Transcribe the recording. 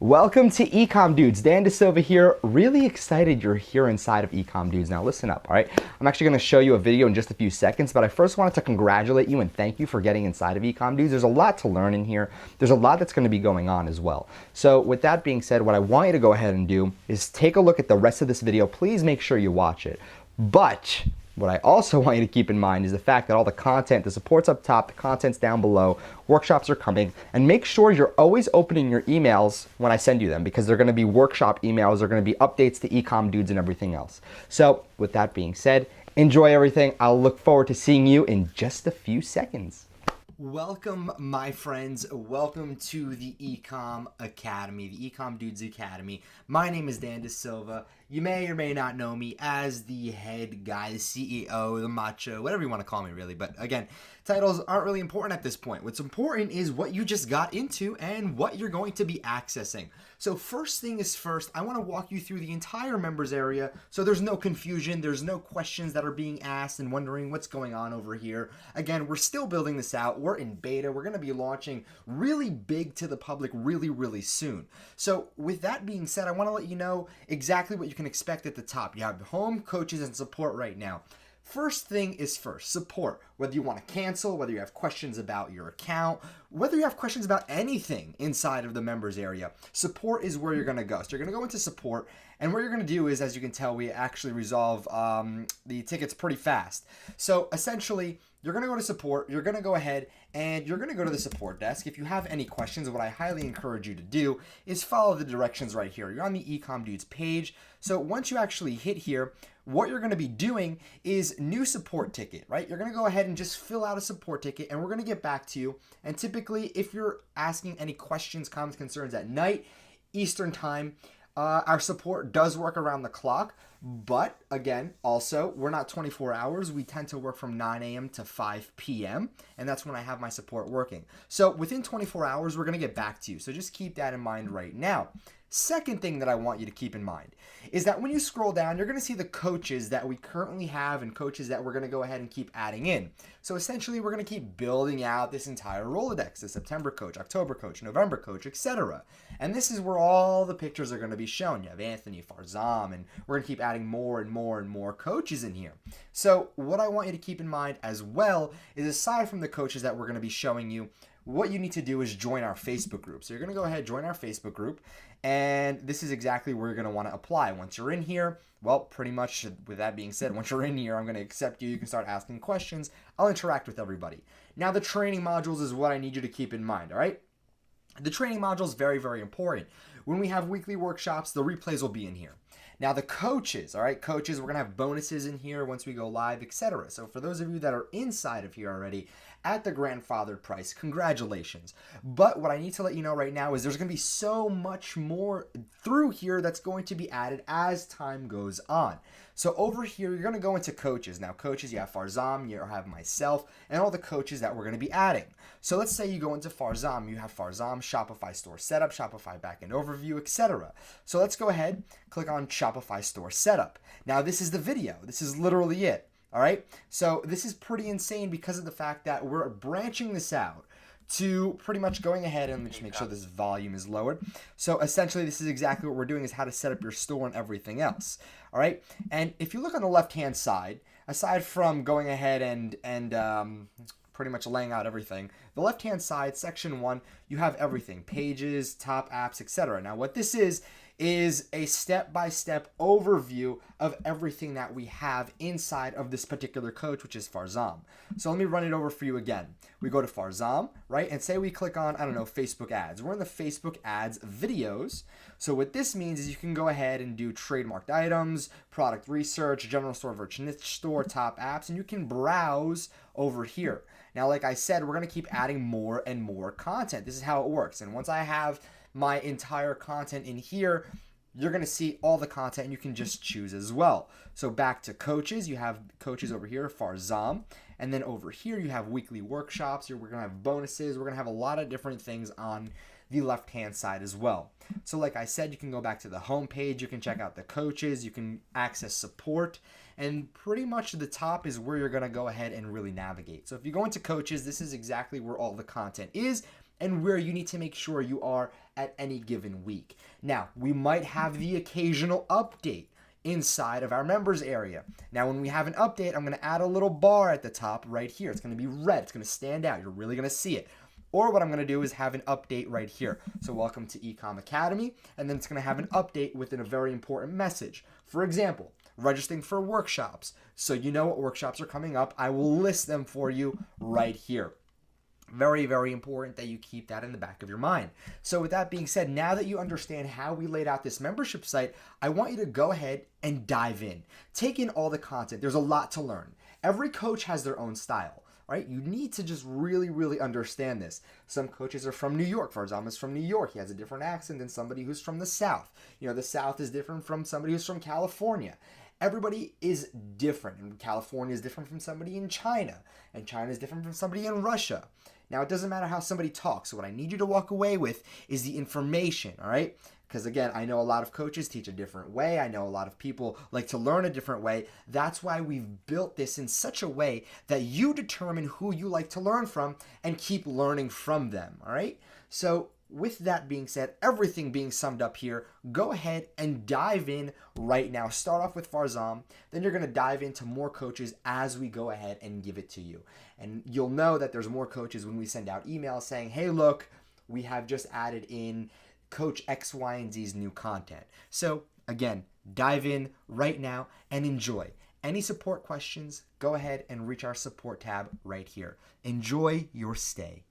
Welcome to Ecom Dudes. Dan DeSilva here. Really excited you're here inside of Ecom Dudes. Now listen up, all right? I'm actually going to show you a video in just a few seconds, but I first wanted to congratulate you and thank you for getting inside of Ecom Dudes. There's a lot to learn in here. There's a lot that's going to be going on as well. So with that being said, what I want you to go ahead and do is take a look at the rest of this video. Please make sure you watch it. But what I also want you to keep in mind is the fact that all the content, the support's up top, the content's down below, workshops are coming, and make sure you're always opening your emails when I send you them because they're going to be workshop emails, they're going to be updates to Ecom Dudes and everything else. So with that being said, enjoy everything. I'll look forward to seeing you in just a few seconds. Welcome, my friends. Welcome to the Ecom Academy, the Ecom Dudes Academy. My name is Dan DeSilva. You may or may not know me as the head guy, the CEO, the macho, whatever you want to call me, really. But again, titles aren't really important at this point. What's important is what you just got into and what you're going to be accessing. So first thing is first, I want to walk you through the entire members area so there's no confusion, there's no questions that are being asked and wondering what's going on over here. Again, we're still building this out. We're in beta. We're going to be launching really big to the public really soon. So with that being said, I want to let you know exactly what you can expect at the top. You have home, coaches, and support right now. First thing is first, support. Whether you want to cancel, whether you have questions about your account, whether you have questions about anything inside of the members area, support is where you're going to go. So you're going to go into support, and what you're going to do is, as you can tell, we actually resolve the tickets pretty fast. So essentially, you're going to go to support, you're going to go ahead, and you're going to go to the support desk. If you have any questions, what I highly encourage you to do is follow the directions right here. You're on the Ecom Dudes page. So once you actually hit here, what you're going to be doing is new support ticket, right? You're going to go ahead and just fill out a support ticket, and we're going to get back to you. And typically, if you're asking any questions, comments, concerns at night, Eastern time, our support does work around the clock. But again, also, we're not 24 hours. We tend to work from 9 a.m. to 5 p.m. And that's when I have my support working. So within 24 hours, we're going to get back to you. So just keep that in mind right now. Second thing that I want you to keep in mind is that when you scroll down, you're going to see the coaches that we currently have and coaches that we're going to go ahead and keep adding in. So essentially, we're going to keep building out this entire Rolodex, the September coach, October coach, November coach, etc. And this is where all the pictures are going to be shown. You have Anthony, Farzam, and we're going to keep adding more and more coaches in here. So what I want you to keep in mind as well is, aside from the coaches that we're going to be showing you, what you need to do is join our Facebook group. So you're going to go ahead, join our Facebook group, and this is exactly where you're going to want to apply. Once you're in here, well, pretty much with that being said, once you're in here, I'm going to accept you. You can start asking questions. I'll interact with everybody. Now, the training modules is what I need you to keep in mind, all right? The training module is very important. When we have weekly workshops, the replays will be in here. Now, the coaches, all right, coaches, we're going to have bonuses in here once we go live, etc. So for those of you that are inside of here already at the grandfathered price, congratulations. But what I need to let you know right now is there's going to be so much more through here that's going to be added as time goes on. So over here, you're going to go into coaches. Now, coaches, you have Farzam, you have myself, and all the coaches that we're going to be adding. So let's say you go into Farzam. You have Farzam, Shopify store setup, Shopify backend overview, etc. So let's go ahead, click on Shopify store setup. Now, this is the video. This is literally it. All right. So this is pretty insane because of the fact that we're branching this out to pretty much going ahead and just make sure this volume is lowered. So essentially, this is exactly what we're doing, is how to set up your store and everything else. All right. And if you look on the left-hand side, aside from going ahead and pretty much laying out everything, the left-hand side, section 1, you have everything, pages, top apps, etc. Now, what this is a step-by-step overview of everything that we have inside of this particular coach, which is Farzam. So let me run it over for you again. We go to Farzam, right? And say we click on, I don't know, Facebook ads. We're in the Facebook ads videos. So what this means is you can go ahead and do trademarked items, product research, general store, virtual niche store, top apps, and you can browse over here. Now, like I said, we're going to keep adding more and more content. This is how it works. And once I have my entire content in here, you're going to see all the content and you can just choose as well. So back to coaches, you have coaches over here, Farzam, and then over here you have weekly workshops. We're going to have bonuses. We're going to have a lot of different things on the left-hand side as well. So like I said, you can go back to the home page. You can check out the coaches. You can access support. And pretty much the top is where you're going to go ahead and really navigate. So if you go into coaches, this is exactly where all the content is. and where you need to make sure you are at any given week. Now, we might have the occasional update inside of our members area. Now, when we have an update, I'm going to add a little bar at the top right here. It's going to be red. It's going to stand out. You're really going to see it. Or what I'm going to do is have an update right here. So welcome to Ecom Academy, and then it's going to have an update within a very important message. For example, registering for workshops. So you know what workshops are coming up. I will list them for you right here. Very, very important that you keep that in the back of your mind. So with that being said, now that you understand how we laid out this membership site, I want you to go ahead and dive in. Take in all the content. There's a lot to learn. Every coach has their own style. Right? You need to just really, really understand this. Some coaches are from New York. Farzam is from New York. He has a different accent than somebody who's from the South. You know, the South is different from somebody who's from California. Everybody is different, and California is different from somebody in China, and China is different from somebody in Russia. Now, it doesn't matter how somebody talks. So what I need you to walk away with is the information, all right? Because again, I know a lot of coaches teach a different way. I know a lot of people like to learn a different way. That's why we've built this in such a way that you determine who you like to learn from and keep learning from them, all right? So with that being said, everything being summed up here, go ahead and dive in right now. Start off with Farzam, then you're going to dive into more coaches as we go ahead and give it to you. And you'll know that there's more coaches when we send out emails saying, hey, look, we have just added in Coach X, Y, and Z's new content. So again, dive in right now and enjoy. Any support questions, go ahead and reach our support tab right here. Enjoy your stay.